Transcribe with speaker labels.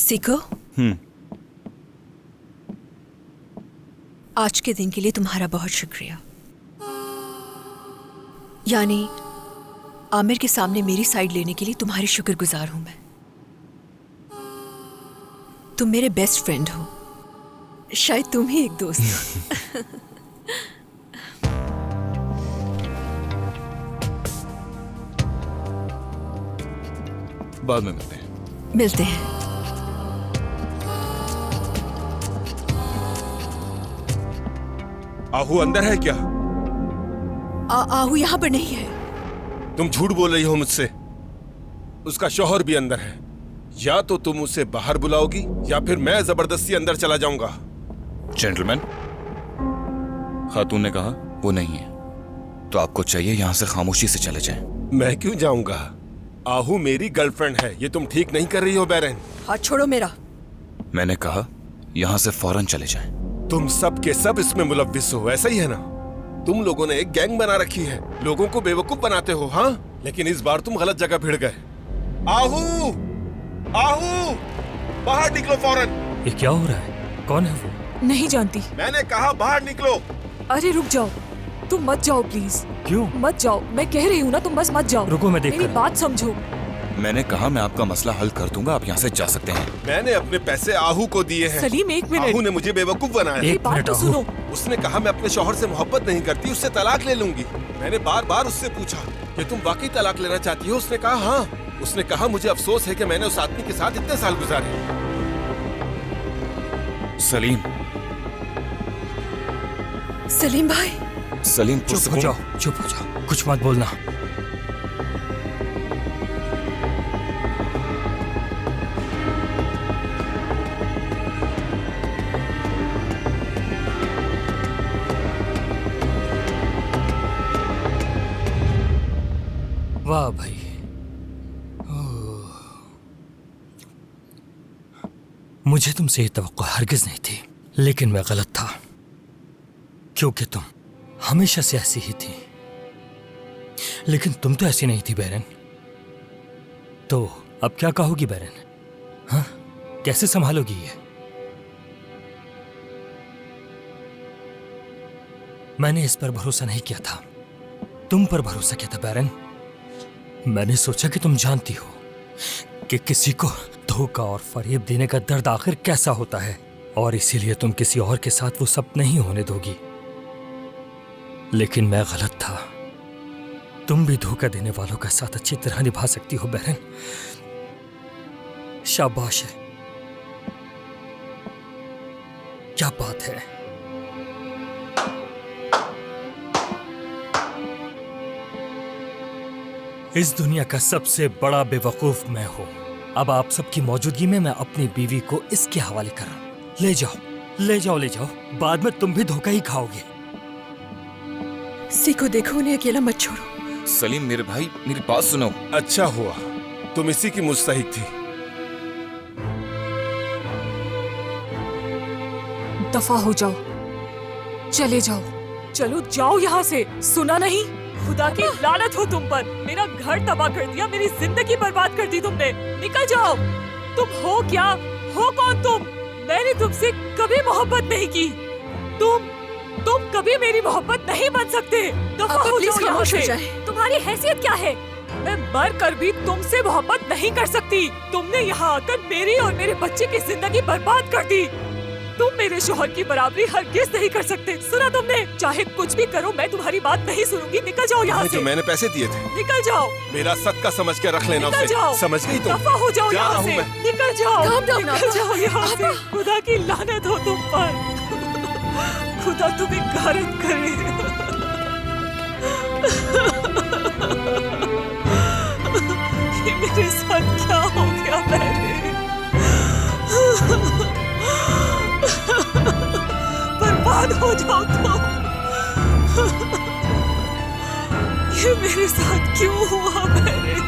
Speaker 1: सीखो। आज के दिन के लिए तुम्हारा बहुत शुक्रिया। यानी आमिर के सामने मेरी साइड लेने के लिए तुम्हारी शुक्रगुजार हूं मैं। तुम मेरे बेस्ट फ्रेंड हो, शायद तुम ही एक दोस्त हो।
Speaker 2: बाद में मिलते हैं।
Speaker 1: मिलते हैं।
Speaker 3: आहू अंदर है क्या?
Speaker 1: आहू यहाँ पर नहीं है।
Speaker 3: तुम झूठ बोल रही हो मुझसे। उसका शौहर भी अंदर है। या तो तुम उसे बाहर बुलाओगी या फिर मैं जबरदस्ती अंदर चला जाऊंगा।
Speaker 2: जेंटलमैन, खातून ने कहा वो नहीं है, तो आपको चाहिए यहां से खामोशी से चले जाएं।
Speaker 3: मैं क्यों जाऊंगा? आहू मेरी गर्लफ्रेंड है। ये तुम ठीक नहीं कर रही हो बैरन।
Speaker 1: हाथ छोड़ो मेरा।
Speaker 2: मैंने कहा यहां से फौरन चले जाएं।
Speaker 3: तुम सब के सब इसमें मुलव्विस हो, ऐसा ही है ना? तुम लोगों ने एक गैंग बना रखी है, लोगों को बेवकूफ बनाते हो। हाँ, लेकिन इस बार तुम गलत जगह भिड़ गए। आहू, आहू, बाहर निकलो फौरन।
Speaker 4: ये क्या हो रहा है? कौन है वो?
Speaker 5: नहीं जानती।
Speaker 3: मैंने कहा बाहर निकलो।
Speaker 5: अरे रुक जाओ, तुम मत जाओ प्लीज।
Speaker 4: क्यों?
Speaker 5: मत जाओ, मैं कह रही हूँ ना, तुम बस मत जाओ।
Speaker 4: रुको, मैं देख
Speaker 5: मेरी
Speaker 4: कर
Speaker 5: बात समझो।
Speaker 2: मैंने कहा मैं आपका मसला हल कर दूंगा, आप यहाँ से जा सकते हैं।
Speaker 3: मैंने अपने पैसे आहू को दिए हैं।
Speaker 5: सलीम एक मिनट,
Speaker 3: आहू ने मुझे बेवकूफ बनाया।
Speaker 5: मेरी बात तो सुनो।
Speaker 3: उसने कहा मैं अपने शौहर से मोहब्बत नहीं करती, उससे तलाक ले लूंगी। मैंने बार बार उससे पूछा कि तुम वाकई तलाक लेना चाहती हो? उसने कहा हाँ। उसने कहा मुझे अफसोस है कि मैंने उस आदमी के साथ इतने साल गुजारे।
Speaker 2: सलीम,
Speaker 1: सलीम भाई।
Speaker 2: सलीम
Speaker 4: चुप हो जाओ, चुप हो जाओ, कुछ मत बोलना। वाह भाई, मुझे तुमसे ये तवक्को हरगिज नहीं थी, लेकिन मैं गलत था, क्योंकि तुम हमेशा से ऐसी ही थी। लेकिन तुम तो ऐसी नहीं थी बैरन। तो अब क्या कहोगी बैरन? हाँ, कैसे संभालोगी ये? मैंने इस पर भरोसा नहीं किया था, तुम पर भरोसा किया था बैरन। मैंने सोचा कि तुम जानती हो कि किसी को धोखा और फरेब देने का दर्द आखिर कैसा होता है, और इसीलिए तुम किसी और के साथ वो सब नहीं होने दोगी। लेकिन मैं गलत था। तुम भी धोखा देने वालों का साथ अच्छी तरह निभा सकती हो बहन। शाबाश है, क्या बात है। इस दुनिया का सबसे बड़ा बेवकूफ मैं हूं। अब आप सबकी मौजूदगी में मैं अपनी बीवी को इसके हवाले कर रहा हूं। ले जाओ, ले जाओ, ले जाओ, बाद में तुम भी धोखा ही खाओगे।
Speaker 1: सीखो, देखो, उन्हें अकेला मत छोड़ो।
Speaker 2: सलीम मेरे भाई, मेरी बात सुनो।
Speaker 3: अच्छा हुआ तुम इसी की मुस्तहिक थी।
Speaker 5: दफा हो जाओ, चले जाओ, चलो जाओ यहाँ से। सुना नहीं? खुदा की लानत हो तुम पर। मेरा घर तबाह कर दिया, मेरी जिंदगी बर्बाद कर दी तुमने। निकल जाओ। तुम हो क्या? हो कौन तुम? मैंने तुमसे कभी मोहब्बत नहीं की। तुम कभी मेरी मोहब्बत नहीं बन सकते। दफा हो जाओ यहाँ से। तुम्हारी हैसियत क्या है? मैं मर कर भी तुमसे मोहब्बत नहीं कर सकती। तुमने यहाँ आकर मेरी और मेरे बच्चे की जिंदगी बर्बाद कर दी। तुम मेरे शोहर की बराबरी हरगिज नहीं कर सकते। सुना तुमने? चाहे कुछ भी करो, मैं तुम्हारी बात नहीं सुनूंगी। निकल जाओ यहाँ से।
Speaker 3: जो मैंने पैसे दिए थे,
Speaker 5: निकल जाओ।
Speaker 3: मेरा सदका समझ के रख लेना उसे। समझ गई तुम?
Speaker 5: दफा हो जाओ यहाँ से। निकल जाओ, निकल जाओ यहाँ से। खुदा की लानत हो तुम पर। खुदा तुम्हें गारत करे। ये मेरे साथ क्या हो गया? मैंने बर्बाद हो जाओ तुम। ये मेरे साथ क्यों हुआ? मैंने